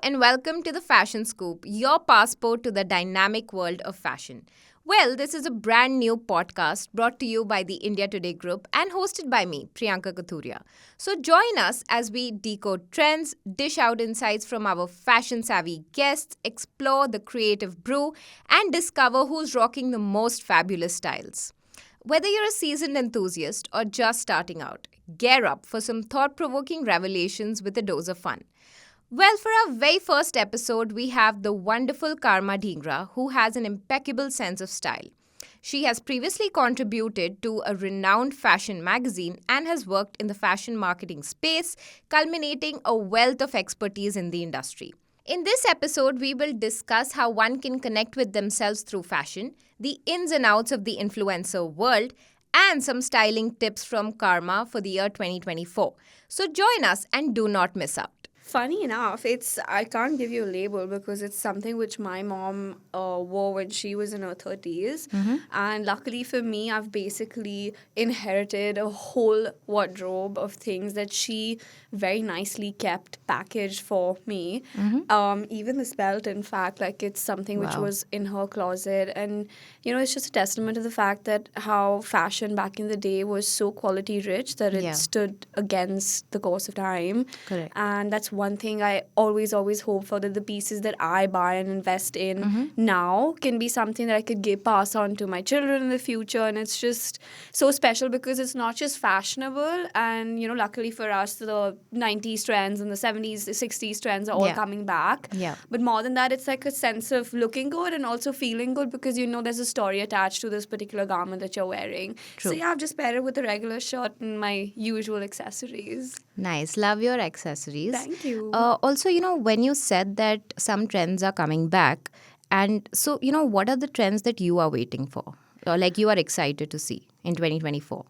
and welcome to the Fashion Scoop, your passport to the dynamic world of fashion. Well, this is a brand new podcast brought to you by the India Today Group and hosted by me, Priyanka Kathuria. So join us as we decode trends, dish out insights from our fashion savvy guests, explore the creative brew, and discover who's rocking the most fabulous styles. Whether you're a seasoned enthusiast or just starting out, gear up for some thought provoking revelations with a dose of fun. Well, for our very first episode, we have the wonderful Karmaa Dhingra, who has an impeccable sense of style. She has previously contributed to a renowned fashion magazine and has worked in the fashion marketing space, culminating a wealth of expertise in the industry. In this episode, we will discuss how one can connect with themselves through fashion, the ins and outs of the influencer world, and some styling tips from Karma for the year 2024. So join us and do not miss out. Funny enough, I can't give you a label because it's something which my mom wore when she was in her 30s. And luckily for me, I've basically inherited a whole wardrobe of things that she very nicely kept packaged for me. Even this belt, in fact, like it's something which Wow. was in her closet. And, it's just a testament to the fact that how fashion back in the day was so quality rich that it Yeah. stood against the course of time. Correct. And that's one thing I always hope for, that the pieces that I buy and invest in now can be something that I could pass on to my children in the future. And it's just so special because it's not just fashionable. And, luckily for us, the 90s trends and the 70s, the 60s trends are all Yeah. coming back. Yeah. But more than that, it's like a sense of looking good and also feeling good because, there's a story attached to this particular garment that you're wearing. True. So, yeah, I've just paired it with a regular shirt and my usual accessories. Nice. Love your accessories. Thank you. Also, when you said that some trends are coming back, and so, what are the trends that you are waiting for? Or like you are excited to see in 2024?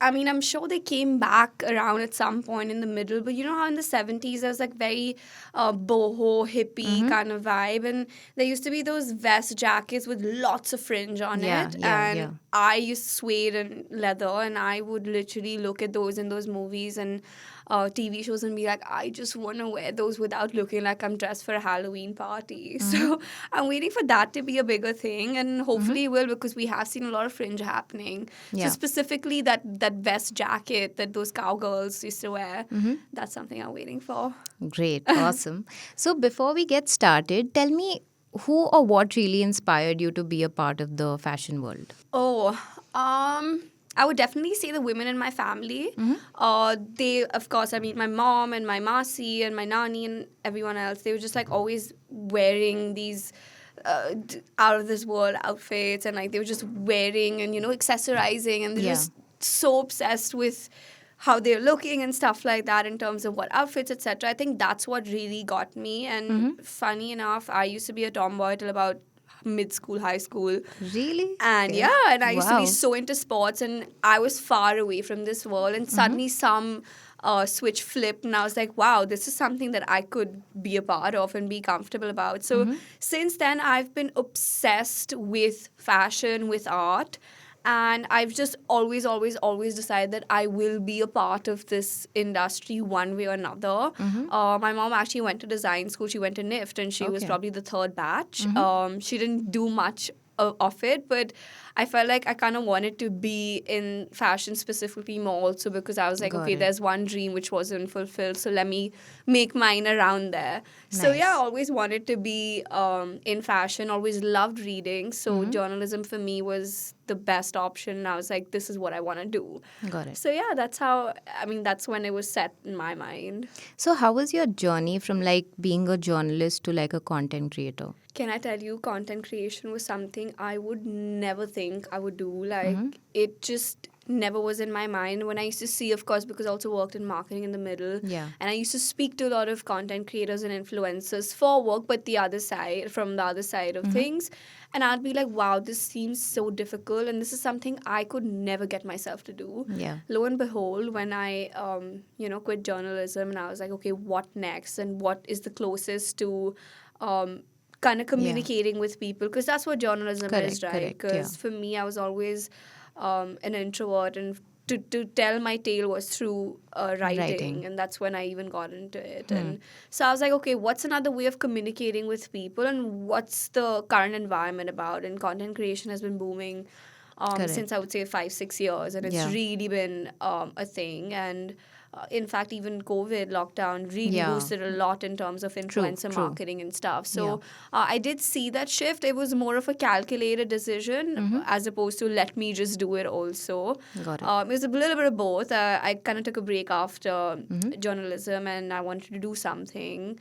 I'm sure they came back around at some point in the middle, but you know how in the 70s there was like very boho, hippie kind of vibe, and there used to be those vest jackets with lots of fringe on Yeah, it, yeah, and yeah. I used suede and leather, and I would literally look at those in those movies and TV shows and be like, I just want to wear those without looking like I'm dressed for a Halloween party. So I'm waiting for that to be a bigger thing, and hopefully it will, because we have seen a lot of fringe happening. Yeah. So specifically that vest jacket that those cowgirls used to wear, that's something I'm waiting for. Great. Awesome. So before we get started, tell me who or what really inspired you to be a part of the fashion world? I would definitely say the women in my family. They, of course, my mom and my masi and my nani and everyone else, they were just like always wearing these out of this world outfits, and like they were just wearing and accessorizing, and they're Yeah. just so obsessed with how they're looking and stuff like that in terms of what outfits, etc. I think that's what really got me. And funny enough, I used to be a tomboy till about mid-school, high school. Really? And Okay. yeah, and I used to Wow. be so into sports, and I was far away from this world, and suddenly some switch flipped, and I was like, wow, this is something that I could be a part of and be comfortable about. So since then, I've been obsessed with fashion, with art, and I've just always decided that I will be a part of this industry one way or another. My mom actually went to design school. She went to NIFT, and she was Okay. probably the third batch. She didn't do much of it, but I felt like I kind of wanted to be in fashion specifically more also, because I was like, Got okay, it. there's one dream which wasn't fulfilled, so let me make mine around there. So Nice. yeah, I always wanted to be in fashion, always loved reading, so journalism for me was the best option. I was like, this is what I want to do. Got it. So yeah, that's when it was set in my mind. So how was your journey from like being a journalist to like a content creator? Can I tell you, content creation was something I would never think I would do. Like, it just never was in my mind. When I used to see, of course, because I also worked in marketing in the middle. Yeah. And I used to speak to a lot of content creators and influencers for work, but from the other side of things. And I'd be like, wow, this seems so difficult. And this is something I could never get myself to do. Yeah. Lo and behold, when I, quit journalism, and I was like, okay, what next? And what is the closest to kind of communicating with people? Because that's what journalism is, Correct, right? correct, Because yeah. for me, I was always an introvert, and to tell my tale was through writing. Writing. And that's when I even got into it. And so I was like, okay, what's another way of communicating with people, and what's the current environment about? And content creation has been booming Correct. since I would say 5-6 years, and it's Yeah. really been a thing. And in fact, even COVID lockdown really Yeah. boosted a lot in terms of influencer true. marketing and stuff. So I did see that shift. It was more of a calculated decision as opposed to let me just do it also. Got it. It was a little bit of both. I kind of took a break after journalism, and I wanted to do something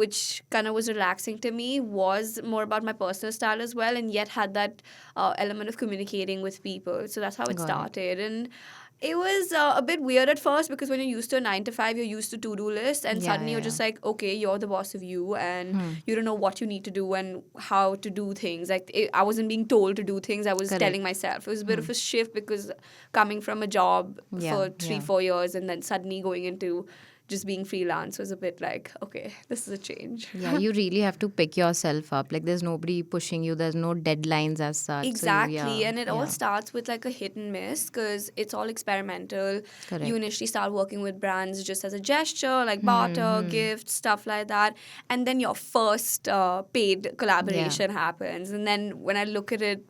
which kind of was relaxing to me, was more about my personal style as well, and yet had that element of communicating with people. So that's how it Got it. started. And it was a bit weird at first, because when you're used to a 9 to 5, you're used to to-do list, and Yeah, suddenly yeah, you're just like, okay, you're the boss of you, and you don't know what you need to do and how to do things. Like I wasn't being told to do things; I was Correct. telling myself. It was a bit of a shift, because coming from a job Yeah, for 3 yeah. 4 years and then suddenly going into just being freelance was a bit like, okay, this is a change. Yeah, you really have to pick yourself up. Like, there's nobody pushing you. There's no deadlines as such. Exactly, So you, and it yeah. all starts with like a hit and miss, because it's all experimental. Correct. You initially start working with brands just as a gesture, like barter, gift, stuff like that, and then your first paid collaboration happens. And then when I look at it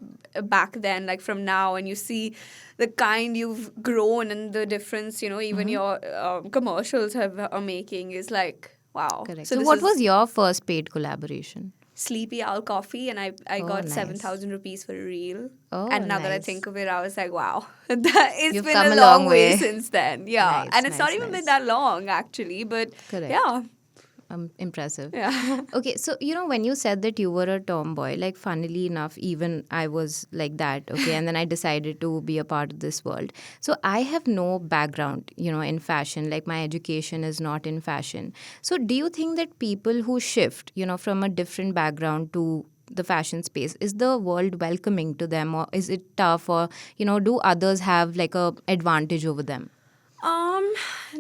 back then, like from now, and you see the kind you've grown and the difference, even your commercials are making, is like, wow. Correct. So So this what is was your first paid collaboration? Sleepy Owl Coffee, and I Oh, got nice. 7,000 rupees for a reel. Oh, And now that I nice. think of it, I was like, wow, it's You've been come a a long long way way. since then. Yeah. Nice, And it's not nice, even nice. been that long, actually. But Correct. yeah. Impressive. Yeah. Okay, so when you said that you were a tomboy, like funnily enough, even I was like that. Okay, and then I decided to be a part of this world. So I have no background, in fashion. Like my education is not in fashion. So do you think that people who shift, from a different background to the fashion space, is the world welcoming to them, or is it tough, or do others have like a advantage over them?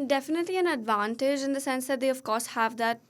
Definitely an advantage, in the sense that they of course have that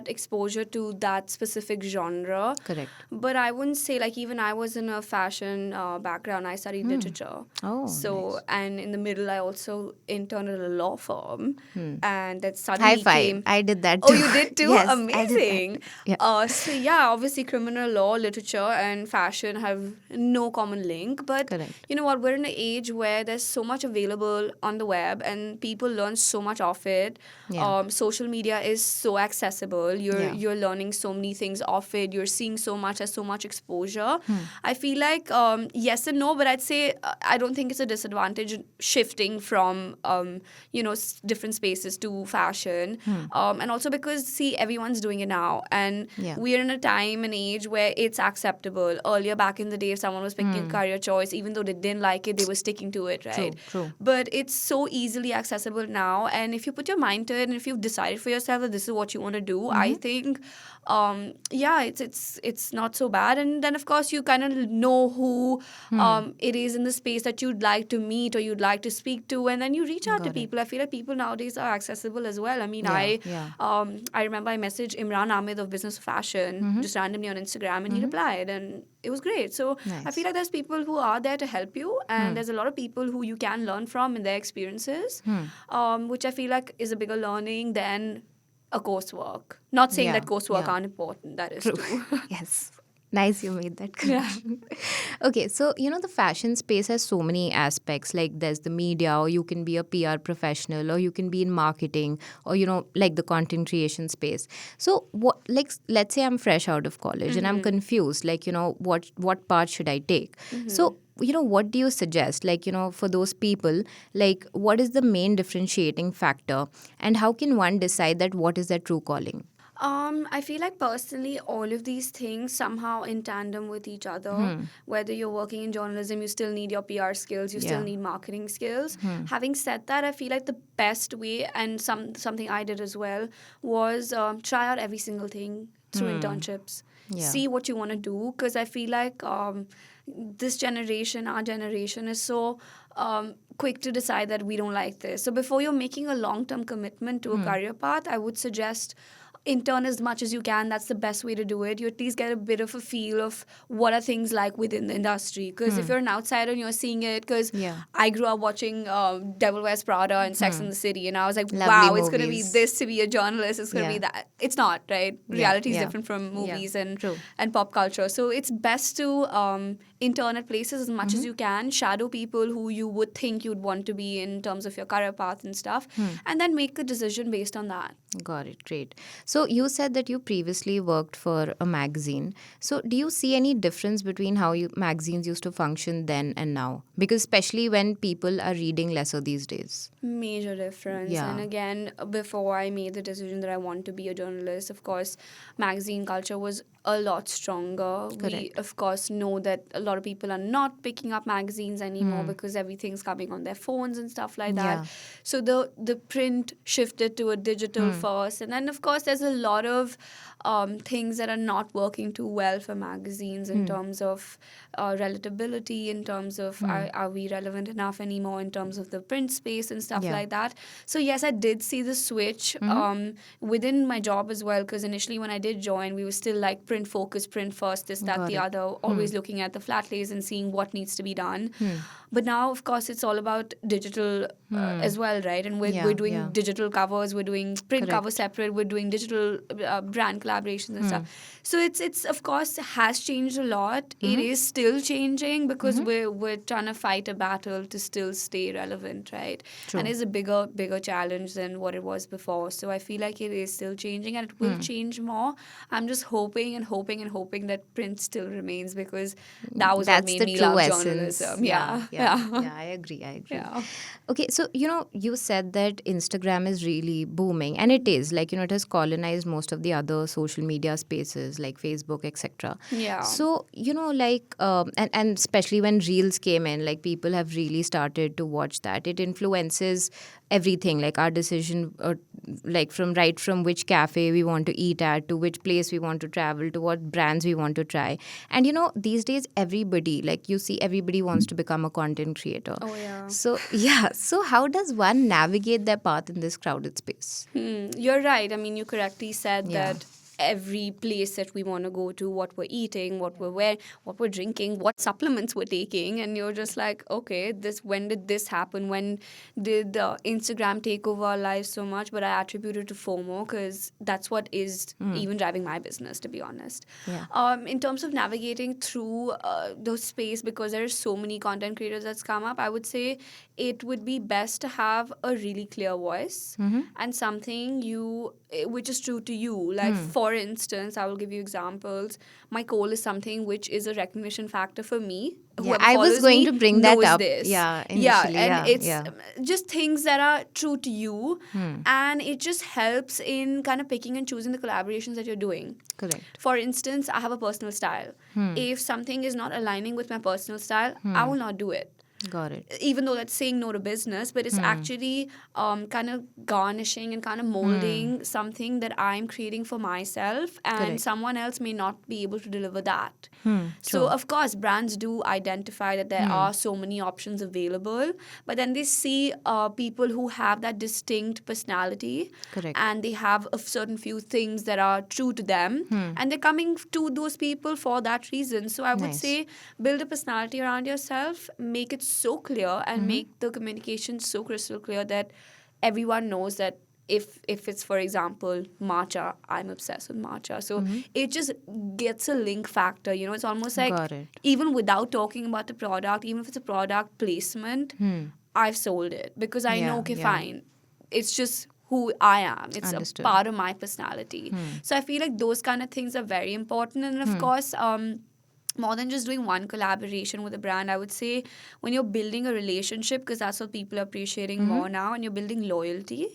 exposure to that specific genre. Correct. But I wouldn't say, like, even I was in a fashion background. I studied literature. Oh, So nice. and in the middle I also interned at a law firm, and that High suddenly five. came. I did that Oh, too. you did too? Yes, I did that. Amazing. Yeah. So yeah, obviously criminal law, literature, and fashion have no common link. But Correct. you know what? We're in an age where there's so much available on the web, and people learn so much of it. Yeah. Social media is so accessible. Yeah. You're learning so many things off it. You're seeing so much, as so much exposure. I feel like yes and no, but I'd say I don't think it's a disadvantage shifting from different spaces to fashion. And also because, see, everyone's doing it now, and Yeah. we're in a time and age where it's acceptable. Earlier, back in the day, if someone was picking a career choice, even though they didn't like it, they were sticking to it, right? True. But it's so easily accessible now, and if you put your mind to it, and if you've decided for yourself that this is what you want to do, I think it's not so bad. And then of course you kind of know who it is in the space that you'd like to meet or you'd like to speak to, and then you reach out to Got it. people. I feel like people nowadays are accessible as well. I mean, Yeah. I remember I messaged Imran Ahmed of Business of Fashion just randomly on Instagram, and he replied, and it was great. So I Nice. feel like there's people who are there to help you, and there's a lot of people who you can learn from in their experiences, which I feel like is a bigger learning than a coursework. Not saying Yeah, that coursework yeah. aren't important. That is True. true. Yes. Nice you made that connection. Okay, so the fashion space has so many aspects. Like there's the media, or you can be a PR professional, or you can be in marketing, or like the content creation space. So what, like, let's say I'm fresh out of college and I'm confused, like what path should I take? So what do you suggest, like for those people, like what is the main differentiating factor, and how can one decide that what is their true calling? I feel like personally, all of these things somehow in tandem with each other. Whether you're working in journalism, you still need your PR skills, you still Yeah. need marketing skills. Having said that, I feel like the best way, and something I did as well, was try out every single thing through internships. Yeah. See what you want to do, because I feel like this generation, our generation, is so quick to decide that we don't like this. So before you're making a long-term commitment to a career path, I would suggest intern as much as you can. That's the best way to do it. You at least get a bit of a feel of what are things like within the industry. Because if you're an outsider and you're seeing it, because Yeah. I grew up watching Devil Wears Prada and Sex and the City, and I was like, Lovely wow, it's going to be movies. this to be a journalist. It's going to Yeah. be that. It's not, right? Yeah, Reality is yeah. different from movies and True. pop culture. So it's best to intern at places as much as you can, shadow people who you would think you'd want to be in terms of your career path and stuff, and then make a decision based on that. Got it. Great. So you said that you previously worked for a magazine. So do you see any difference between how magazines used to function then and now? Because especially when people are reading lesser these days. Major difference. Yeah. And again, before I made the decision that I want to be a journalist, of course, magazine culture was a lot stronger. We, Correct. of course, know that a lot of people are not picking up magazines anymore because everything's coming on their phones and stuff like that. Yeah. So the print shifted to a digital first. And then, of course, there's a lot of things that are not working too well for magazines in terms of relatability, in terms of are we relevant enough anymore in terms of the print space and stuff Yeah. like that. So yes, I did see the switch within my job as well, because initially when I did join, we were still like print focus, print first, this, that, Got the it. other, always looking at the flat lays and seeing what needs to be done. But now, of course, it's all about digital as well, right? And we're doing digital covers, we're doing print covers separate, we're doing digital brand collaborations and stuff. So it's of course has changed a lot. It is still changing because we're trying to fight a battle to still stay relevant, right? True. And it's a bigger challenge than what it was before. So I feel like it is still changing, and it will change more. I'm just hoping that print still remains, because that was what That's made the me true love essence. journalism. Yeah, I agree. Yeah. Okay, so you said that Instagram is really booming, and it is. Like, it has colonized most of the other social media spaces like Facebook, etc. Yeah. So, and especially when Reels came in, like, people have really started to watch that. It influences everything, like our decision, like from which cafe we want to eat at, to which place we want to travel, to what brands we want to try. And these days everybody, like, you see, everybody wants to become a content creator. Oh, yeah. So how does one navigate their path in this crowded space? You're right. I mean, you correctly said Yeah. that every place that we want to go to, what we're eating, what we're wearing, what we're drinking, what supplements we're taking, and you're just like, okay, when did this happen? When did Instagram take over our lives so much? But I attribute it to FOMO, because that's what is even driving my business, to be honest. Yeah. In terms of navigating through the space, because there are so many content creators that's come up, I would say it would be best to have a really clear voice and something which is true to you. Like, for instance, I will give you examples. My goal is something which is a recognition factor for me. Yeah, Whoever I was follows going me to bring that knows up. this. Yeah, And initially, it's yeah. just things that are true to you, and it just helps in kind of picking and choosing the collaborations that you're doing. Correct. For instance, I have a personal style. If something is not aligning with my personal style, I will not do it. Got it. Even though that's saying no to business, but it's actually kind of garnishing and kind of molding something that I'm creating for myself, and Correct. someone else may not be able to deliver that. True. So, of course, brands do identify that there are so many options available, but then they see people who have that distinct personality. Correct. And they have a certain few things that are true to them, and they're coming to those people for that reason. So I would Nice. say build a personality around yourself, make it so clear, and make the communication so crystal clear that everyone knows that if it's, for example, matcha, I'm obsessed with matcha. So it just gets a link factor. It's almost like, Got it. even without talking about the product, even if it's a product placement, I've sold it, because I know, okay, fine, it's just who I am. It's Understood. a part of my personality. So I feel like those kind of things are very important. And of course, more than just doing one collaboration with a brand, I would say when you're building a relationship, because that's what people are appreciating more now, and you're building loyalty.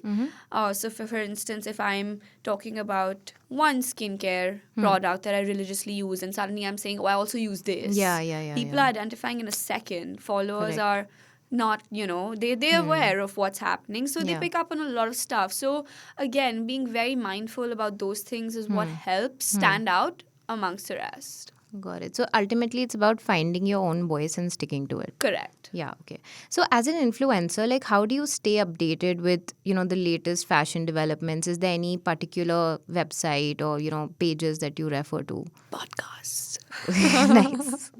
So for instance, if I'm talking about one skincare product that I religiously use, and suddenly I'm saying, oh, I also use this. Yeah. People are identifying in a second. Followers Correct. are not, they're aware of what's happening. So they Yeah. pick up on a lot of stuff. So again, being very mindful about those things is what helps stand out amongst the rest. Got it. So ultimately, it's about finding your own voice and sticking to it. Correct. Yeah, okay. So as an influencer, like how do you stay updated with, the latest fashion developments? Is there any particular website or, pages that you refer to? Podcasts. Nice.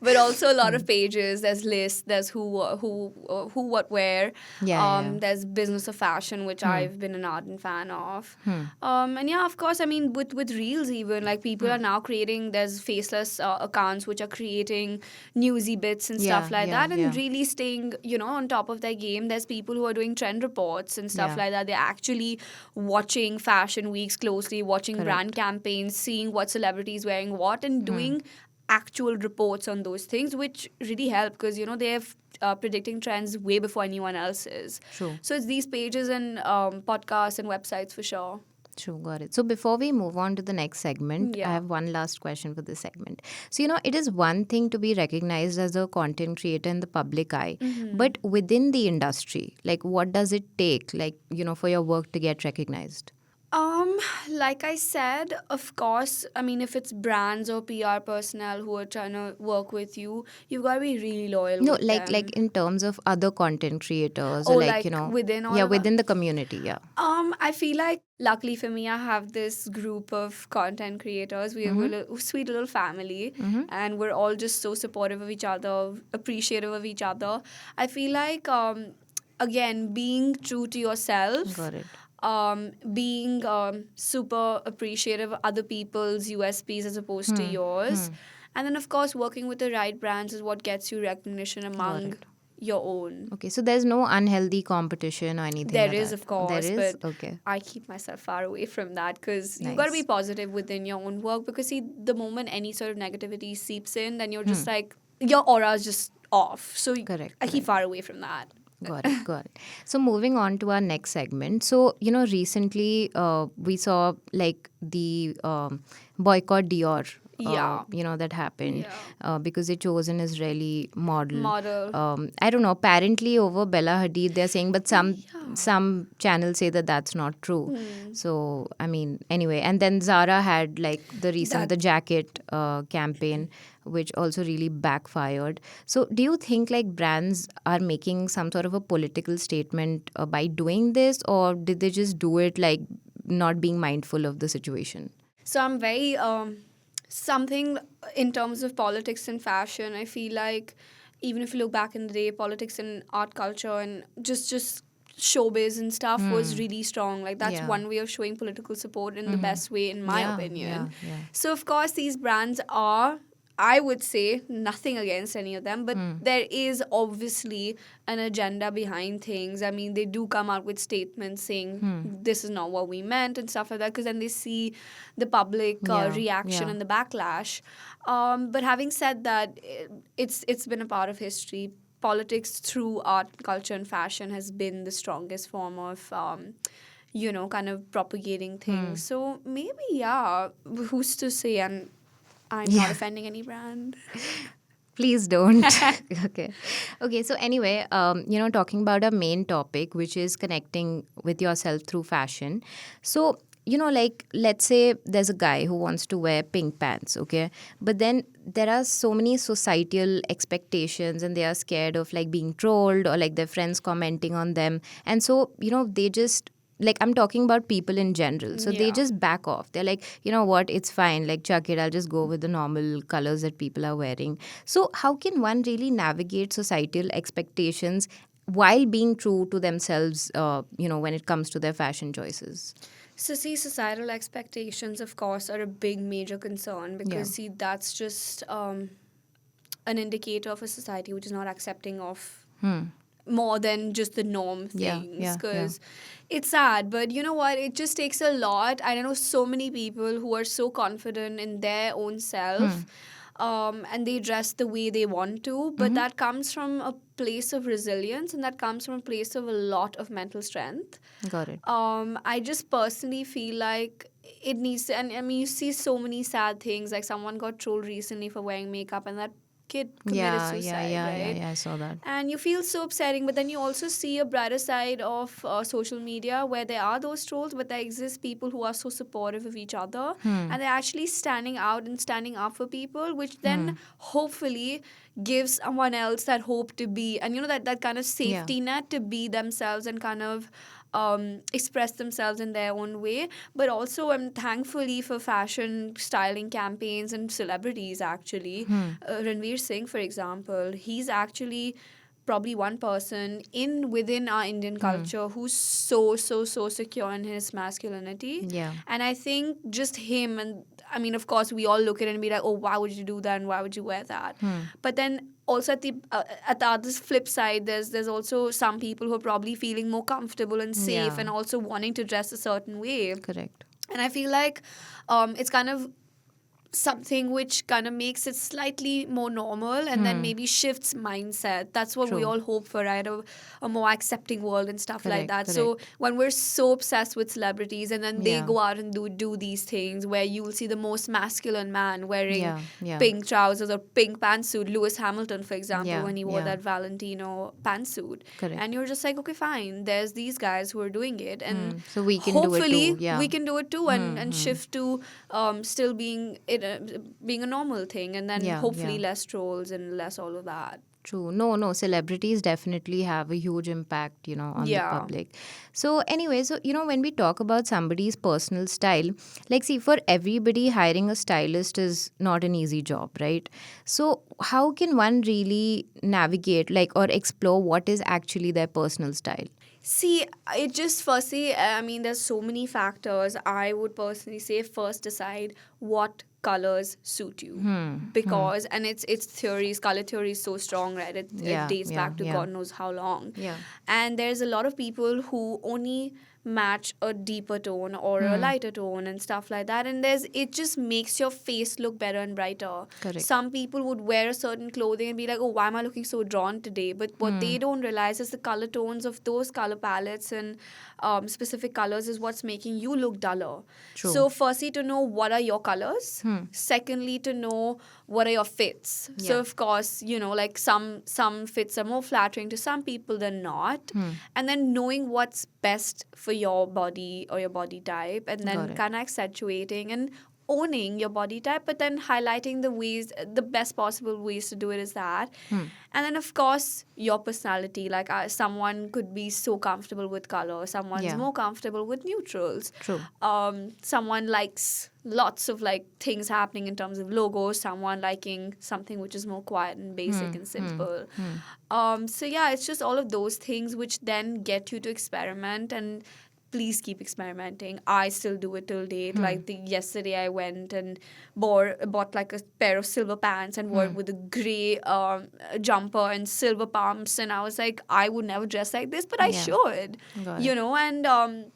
But also a lot of pages. There's lists. There's who, what, where. Yeah. There's Business of Fashion, which I've been an ardent fan of. Hmm. And yeah, of course, I mean, with reels even, like people are now creating. There's faceless accounts which are creating newsy bits and stuff like that, and really staying, on top of their game. There's people who are doing trend reports and stuff Yeah. like that. They're actually watching fashion weeks closely, watching Correct. brand campaigns, seeing what celebrities wearing what, and doing actual reports on those things, which really help because they're predicting trends way before anyone else is. True. So it's these pages and podcasts and websites for sure. True, got it. So before we move on to the next segment, I Yeah. have one last question for this segment. So, it is one thing to be recognized as a content creator in the public eye, but within the industry, like what does it take, like, for your work to get recognized? Like I said, of course, I mean, if it's brands or PR personnel who are trying to work with you, you've got to be really loyal No, with like them. in terms of other content creators Oh, or like, like within all yeah, of within the community, yeah. I feel like luckily for me, I have this group of content creators. We have a sweet little family, and we're all just so supportive of each other, appreciative of each other. I feel like again, being true to yourself, Got it. being super appreciative of other people's USPs as opposed to yours, and then of course working with the right brands is what gets you recognition among it. your own. Okay, so there's no unhealthy competition or anything There like is, that? of course, There is? but Okay. I keep myself far away from that because you've got to be Nice. positive within your own work. Because see, the moment any sort of negativity seeps in, then you're just like your aura is just off. So Correct, I keep far away from that. Got it, got it. So moving on to our next segment. So, recently we saw like the boycott Dior, Yeah. that happened Yeah. because they chose an Israeli model. Model. I don't know, apparently over Bella Hadid, they're saying, but some channels say that that's not true. So, I mean, anyway. And then Zara had like the jacket campaign, which also really backfired. So, do you think like brands are making some sort of a political statement by doing this, or did they just do it like not being mindful of the situation? So I'm very something in terms of politics and fashion. I feel like even if you look back in the day, politics and art culture and just showbiz and stuff was really strong. Like that's Yeah. one way of showing political support in the best way, in my Yeah, opinion. yeah. So of course these brands are, I would say, nothing against any of them, but there is obviously an agenda behind things. I mean, they do come out with statements saying this is not what we meant and stuff like that, because then they see the public reaction and the backlash. But having said that, it's been a part of history. Politics through art, culture, and fashion has been the strongest form of kind of propagating things. So maybe, yeah, who's to say? And I'm not offending any brand. Please don't. Okay. Okay. So anyway, talking about our main topic, which is connecting with yourself through fashion. So, like let's say there's a guy who wants to wear pink pants, okay? But then there are so many societal expectations and they are scared of like being trolled or like their friends commenting on them. And so, they just like I'm talking about people in general. So they Yeah. just back off. They're like, you know what, it's fine. Like, chuck it. I'll just go with the normal colors that people are wearing. So how can one really navigate societal expectations while being true to themselves, when it comes to their fashion choices? So, see, societal expectations, of course, are a big major concern because, see, that's just an indicator of a society which is not accepting of more than just the norm things. Because it's sad, but you know what? It just takes a lot. I know so many people who are so confident in their own self. And they dress the way they want to, but that comes from a place of resilience and that comes from a place of a lot of mental strength. Got it. I just personally feel like it needs to, and I mean, you see so many sad things. Like someone got trolled recently for wearing makeup, and that kid committed suicide, right? I saw that. And you feel so upsetting, but then you also see a brighter side of social media where there are those trolls, but there exist people who are so supportive of each other, and they're actually standing out and standing up for people, which then hopefully gives someone else that hope to be, and that kind of safety net to be themselves and kind of express themselves in their own way. But also, thankfully for fashion styling campaigns and celebrities, actually, Ranveer Singh, for example, he's actually probably one person within our Indian culture who's so secure in his masculinity. Yeah. And I think just him, and I mean, of course, we all look at it and be like, oh, why would you do that and why would you wear that? But then also at the other flip side, there's also some people who are probably feeling more comfortable and safe and also wanting to dress a certain way. Correct. And I feel like it's kind of something which kind of makes it slightly more normal and then maybe shifts mindset. That's what we all hope for, right? A more accepting world and stuff like that. So when we're so obsessed with celebrities and then they go out and do these things where you will see the most masculine man wearing pink trousers or pink pantsuit, Lewis Hamilton, for example, when he wore that Valentino pantsuit. And you're just like, okay, fine, there's these guys who are doing it, and so we can hopefully do it too. we can do it too, and shift to still being a normal thing, and then hopefully less trolls and less all of that. True. No, celebrities definitely have a huge impact, on the public. So anyway, when we talk about somebody's personal style, like, see, for everybody, hiring a stylist is not an easy job, right? So how can one really navigate, or explore what is actually their personal style? See, it just firstly, I mean, there's so many factors. I would personally say first decide what colors suit you, because and it's theories, color theory is so strong, right? It dates back to God knows how long. And there's a lot of people who only match a deeper tone or a lighter tone and stuff like that, and it just makes your face look better and brighter. Some people would wear a certain clothing and be like, oh, why am I looking so drawn today? But what they don't realize is the color tones of those color palettes and specific colors is what's making you look duller. So firstly, to know what are your colors. Secondly, to know what are your fits. So of course, like some fits are more flattering to some people than not. And then knowing what's best for your body or your body type, and then kind of accentuating and owning your body type, but then highlighting the best possible ways to do it is that. And then of course your personality, like someone could be so comfortable with color, someone's more comfortable with neutrals. Someone likes lots of things happening in terms of logos, someone liking something which is more quiet and basic and simple. So it's just all of those things which then get you to experiment, and please keep experimenting. I still do it till date. Yesterday I went and bought like a pair of silver pants and wore it with a grey jumper and silver pumps, and I was like, I would never dress like this, but I should. And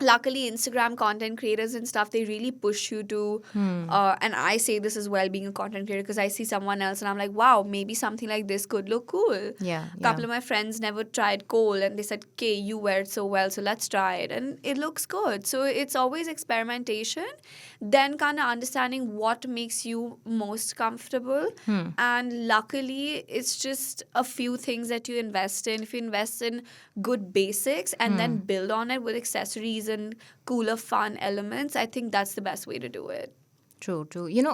luckily Instagram content creators and stuff, they really push you to and I say this as well, being a content creator, because I see someone else and I'm like, wow, maybe something like this could look cool. A couple of my friends never tried coal and they said, okay, you wear it so well, so let's try it, and it looks good. So it's always experimentation, then kind of understanding what makes you most comfortable. And luckily it's just a few things that you invest in. If you invest in good basics and then build on it with accessories and cooler fun elements, I think that's the best way to do it. True.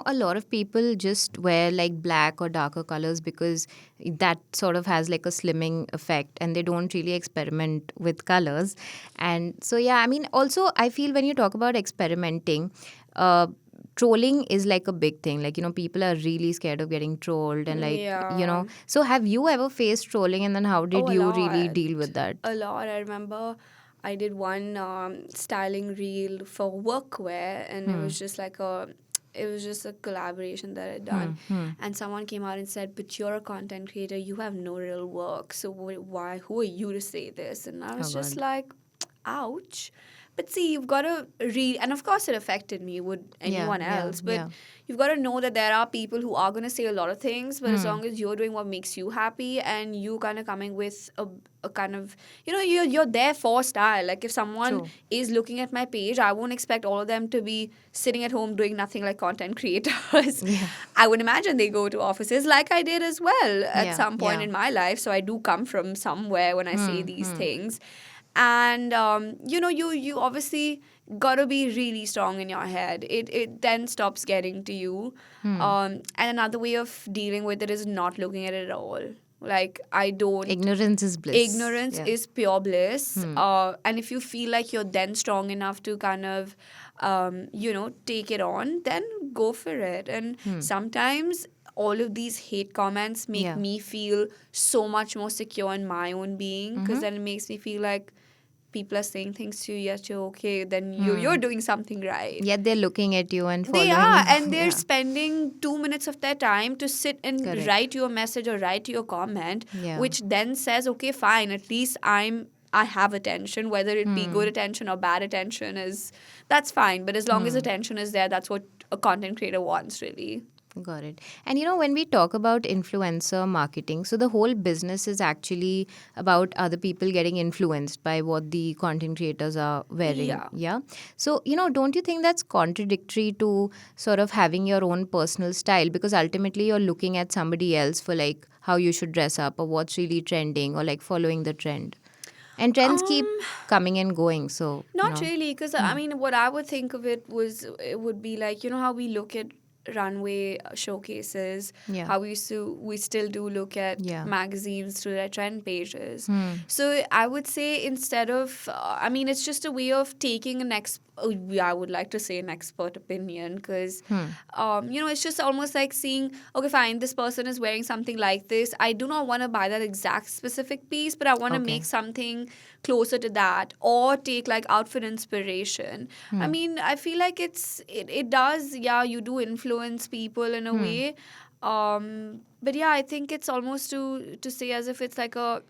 A lot of people just wear black or darker colors because that sort of has a slimming effect, and they don't really experiment with colors. And so, I mean, also I feel when you talk about experimenting, trolling is a big thing. People are really scared of getting trolled, and so have you ever faced trolling, and then how did you really deal with that? A lot. I remember I did one styling reel for workwear, and it was just a collaboration that I'd done. And someone came out and said, but you're a content creator, you have no real work, so who are you to say this? And I was like, ouch. But see, you've got to read, and of course it affected me, would anyone else. But you've got to know that there are people who are going to say a lot of things, but as long as you're doing what makes you happy and you kind of coming with a kind of, you're there for style. Like if someone is looking at my page, I won't expect all of them to be sitting at home doing nothing like content creators. I would imagine they go to offices like I did as well at some point in my life. So I do come from somewhere when I say these things. And you obviously got to be really strong in your head. It then stops getting to you. And another way of dealing with it is not looking at it at all. Like, I don't. Ignorance is bliss. Ignorance is pure bliss. And if you feel like you're then strong enough to kind of, take it on, then go for it. And sometimes all of these hate comments make me feel so much more secure in my own being, because then it makes me feel like people are saying things to you, yet you're okay, then you're doing something right. Yet they're looking at you and following They are, you. and they're spending 2 minutes of their time to sit and write you a message or write you a comment, which then says, okay, fine, at least I have attention, whether it be good attention or bad attention, that's fine. But as long as attention is there, that's what a content creator wants, really. Got it. And when we talk about influencer marketing, so the whole business is actually about other people getting influenced by what the content creators are wearing. Yeah. So, don't you think that's contradictory to sort of having your own personal style? Because ultimately you're looking at somebody else for like how you should dress up or what's really trending or like following the trend. And trends keep coming and going. So not really, because I mean, what I would think of it would be like, how we look at runway showcases, how we still do look at magazines through their trend pages. So I would say, instead of it's just a way of taking I would like to say an expert opinion, because it's just almost like seeing, okay, fine, this person is wearing something like this. I do not want to buy that exact specific piece, but I want to make something closer to that, or take like outfit inspiration. I mean, I feel like it does, you do influence people in a way, but I think it's almost to say as if it's like a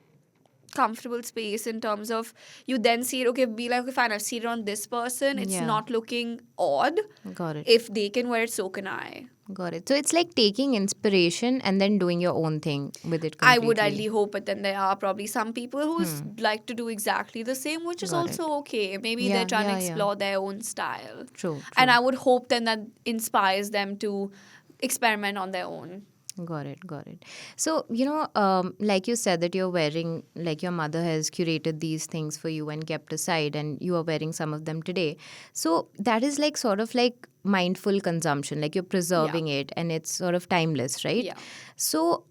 comfortable space, in terms of you then see it, okay, be like, okay, fine, I've seen it on this person, it's not looking odd. Got it. If they can wear it, so can I. Got it. So it's like taking inspiration and then doing your own thing with it completely. I would ideally hope, but then there are probably some people who like to do exactly the same, which is also okay. Maybe they're trying to explore their own style. True. And I would hope then that inspires them to experiment on their own. Got it. So, like you said that you're wearing, like your mother has curated these things for you and kept aside, and you are wearing some of them today. So that is like sort of like mindful consumption, like you're preserving it and it's sort of timeless, right? Yeah. So,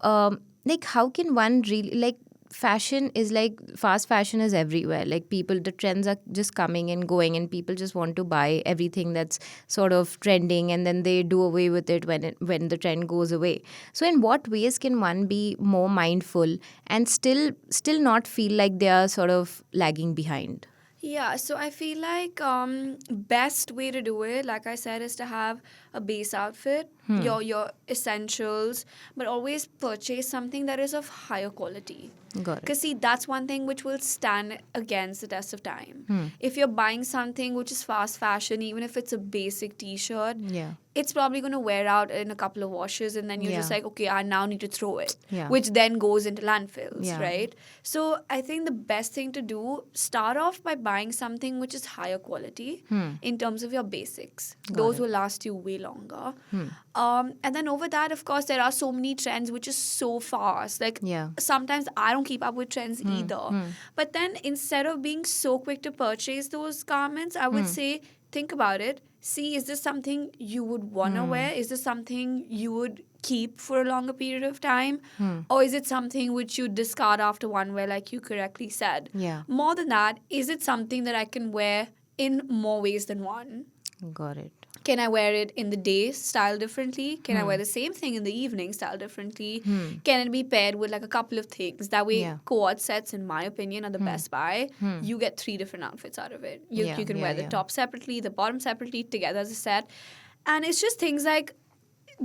like how can one really, like, fashion is like, fast fashion is everywhere. Like the trends are just coming and going, and people just want to buy everything that's sort of trending, and then they do away with it when the trend goes away. So in what ways can one be more mindful and still not feel like they are sort of lagging behind? Yeah, so I feel like best way to do it, like I said, is to have a base outfit, your essentials, but always purchase something that is of higher quality. Got it. Because see, that's one thing which will stand against the test of time. If you're buying something which is fast fashion, even if it's a basic t-shirt, it's probably going to wear out in a couple of washes, and then you're just like, okay, I now need to throw it, which then goes into landfills, right? So I think the best thing to do, start off by buying something which is higher quality in terms of your basics. Those will last you way longer. And then over that, of course, there are so many trends which is so fast. Like sometimes I don't keep up with trends either. But then instead of being so quick to purchase those garments, I would say, think about it. See, is this something you would want to wear? Is this something you would keep for a longer period of time? Or is it something which you discard after one wear, like you correctly said? More than that, is it something that I can wear in more ways than one? Got it. Can I wear it in the day, style differently? Can I wear the same thing in the evening, style differently? Can it be paired with like a couple of things? That way, co-ord sets, in my opinion, are the best buy. You get 3 different outfits out of it. You can wear the top separately, the bottom separately, together as a set. And it's just things like,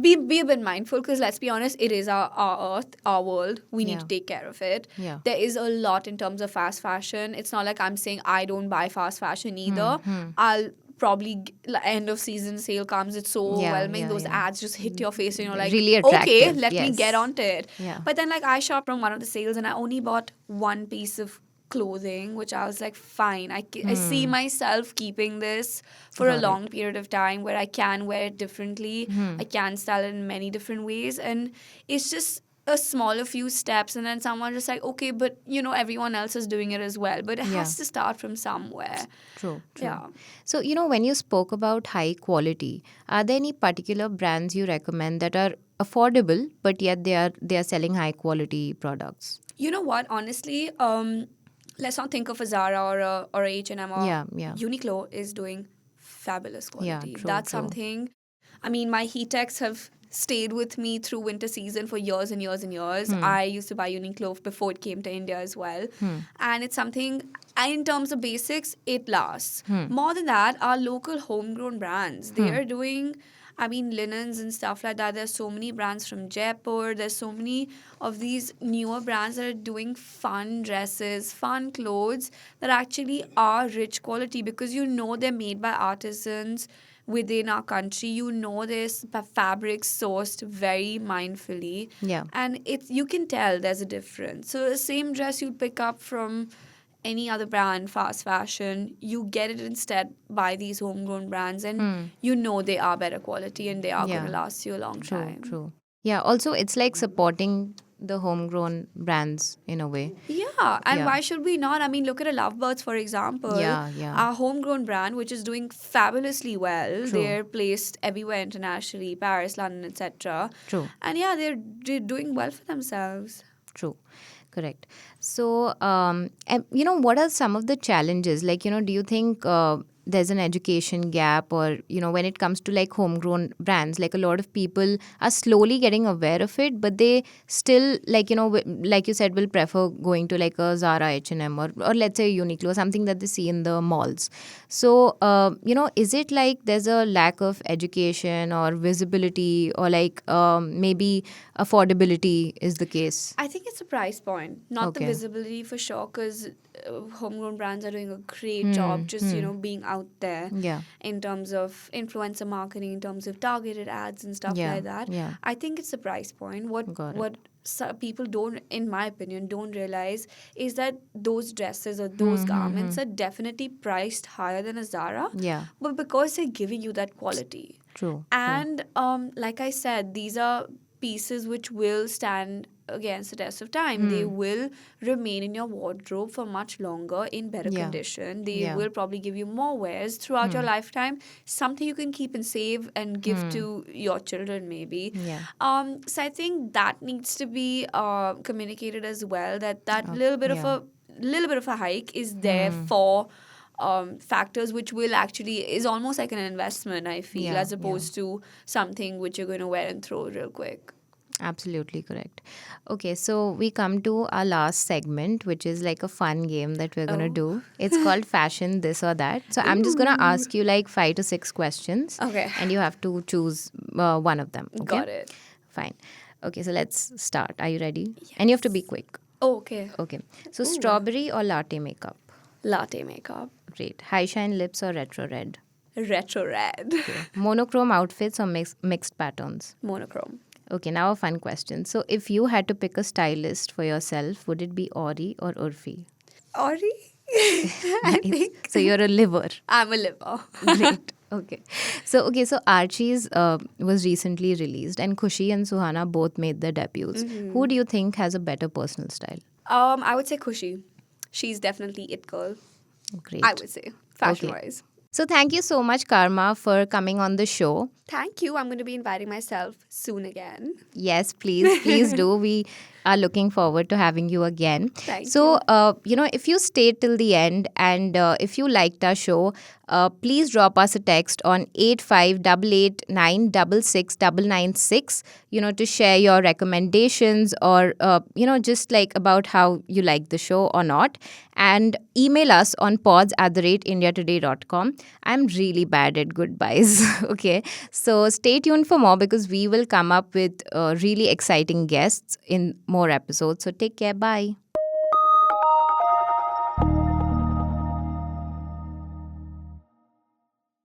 be a bit mindful, because let's be honest, it is our earth, our world. We need Yeah. to take care of it. Yeah. There is a lot in terms of fast fashion. It's not like I'm saying I don't buy fast fashion either. I'll probably end of season sale comes, it's so Yeah, overwhelming, yeah, those yeah. ads just hit your face and you're like, Really okay, attractive, let me yes. get onto it. Yeah. But then like I shopped from one of the sales and I only bought one piece of clothing, which I was like, fine, I see myself keeping this for Got a it. long period of time where I can wear it differently. I can style it in many different ways, and it's just a smaller few steps, and then someone just like, okay, but you know, everyone else is doing it as well, but it Yeah. has to start from somewhere. True. Yeah. So, when you spoke about high quality, are there any particular brands you recommend that are affordable, but yet they are selling high quality products? You know what? Honestly, let's not think of a Zara or a H&M or Yeah, yeah. Uniqlo is doing fabulous Yeah, quality. true, That's true. something. I mean, my heat techs have stayed with me through winter season for years and years and years. I used to buy Uniqlo before it came to India as well. And it's something, in terms of basics, it lasts. More than that, our local homegrown brands, they are doing, I mean, linens and stuff like that. There's so many brands from Jaipur. There's so many of these newer brands that are doing fun dresses, fun clothes that actually are rich quality, because you know they're made by artisans within our country. You know this fabric sourced very mindfully. Yeah. And it's, you can tell there's a difference. So the same dress you'd pick up from any other brand, fast fashion, you get it instead by these homegrown brands, and you know they are better quality and they are going Yeah. to last you a long True, time. true. Yeah, also it's like supporting the homegrown brands in a way. Yeah, and Yeah. why should we not? I mean, look at a Lovebirds, for example. Yeah, yeah. Our homegrown brand, which is doing fabulously well. True. They're placed everywhere internationally, Paris, London, etc. True. And yeah, they're doing well for themselves. True. Correct. So, and, what are some of the challenges? Like, do you think there's an education gap, or, when it comes to like homegrown brands, like a lot of people are slowly getting aware of it, but they still, like, like you said, will prefer going to like a Zara, H&M, or let's say Uniqlo, something that they see in the malls. So, is it like there's a lack of education or visibility, or like maybe affordability is the case? I think it's a price point, not the Okay. visibility for sure, because homegrown brands are doing a great job just, being out there Yeah. in terms of influencer marketing, in terms of targeted ads and stuff Yeah, like that. yeah. I think it's the price point. Got it. What people don't, in my opinion, don't realize is that those dresses or those garments are definitely priced higher than a Zara. Yeah. But because they're giving you that quality. True. And like I said, these are pieces which will stand against the test of time. They will remain in your wardrobe for much longer in better Yeah. condition. They Yeah. will probably give you more wears throughout your lifetime. Something you can keep and save and give to your children maybe. Yeah. So I think that needs to be communicated as well. That yeah. little bit of a hike is there for factors which will actually is almost like an investment, I feel, Yeah, as opposed to something which you're going to wear and throw real quick. Absolutely correct. Okay, so we come to our last segment, which is like a fun game that we're going to do. It's called Fashion This or That. So I'm just going to ask you like 5 to 6 questions. Okay. And you have to choose one of them. Okay? Got it. Fine. Okay, so let's start. Are you ready? And you have to be quick. Oh, okay. Okay. So strawberry or latte makeup? Latte makeup. Great. High shine lips or retro red? Retro red. Monochrome outfits or mixed patterns? Monochrome. Okay, now a fun question. So, if you had to pick a stylist for yourself, would it be Ori or Urfi? Ori? I think So, you're a liver. I'm a liver. Great. Okay. So Archie's was recently released, and Khushi and Suhana both made their debuts. Who do you think has a better personal style? I would say Khushi. She's definitely it girl. Great. I would say, fashion-wise. So, thank you so much, Karma, for coming on the show. Thank you. I'm going to be inviting myself soon again. Yes, please do. We are looking forward to having you again. Thank So, you. if you stayed till the end and if you liked our show, please drop us a text on 8588966996, to share your recommendations or, just like about how you like the show or not. And email us on pods@indiatoday.com. I'm really bad at goodbyes. Okay. So stay tuned for more because we will come up with really exciting guests in more episodes. So take care. Bye.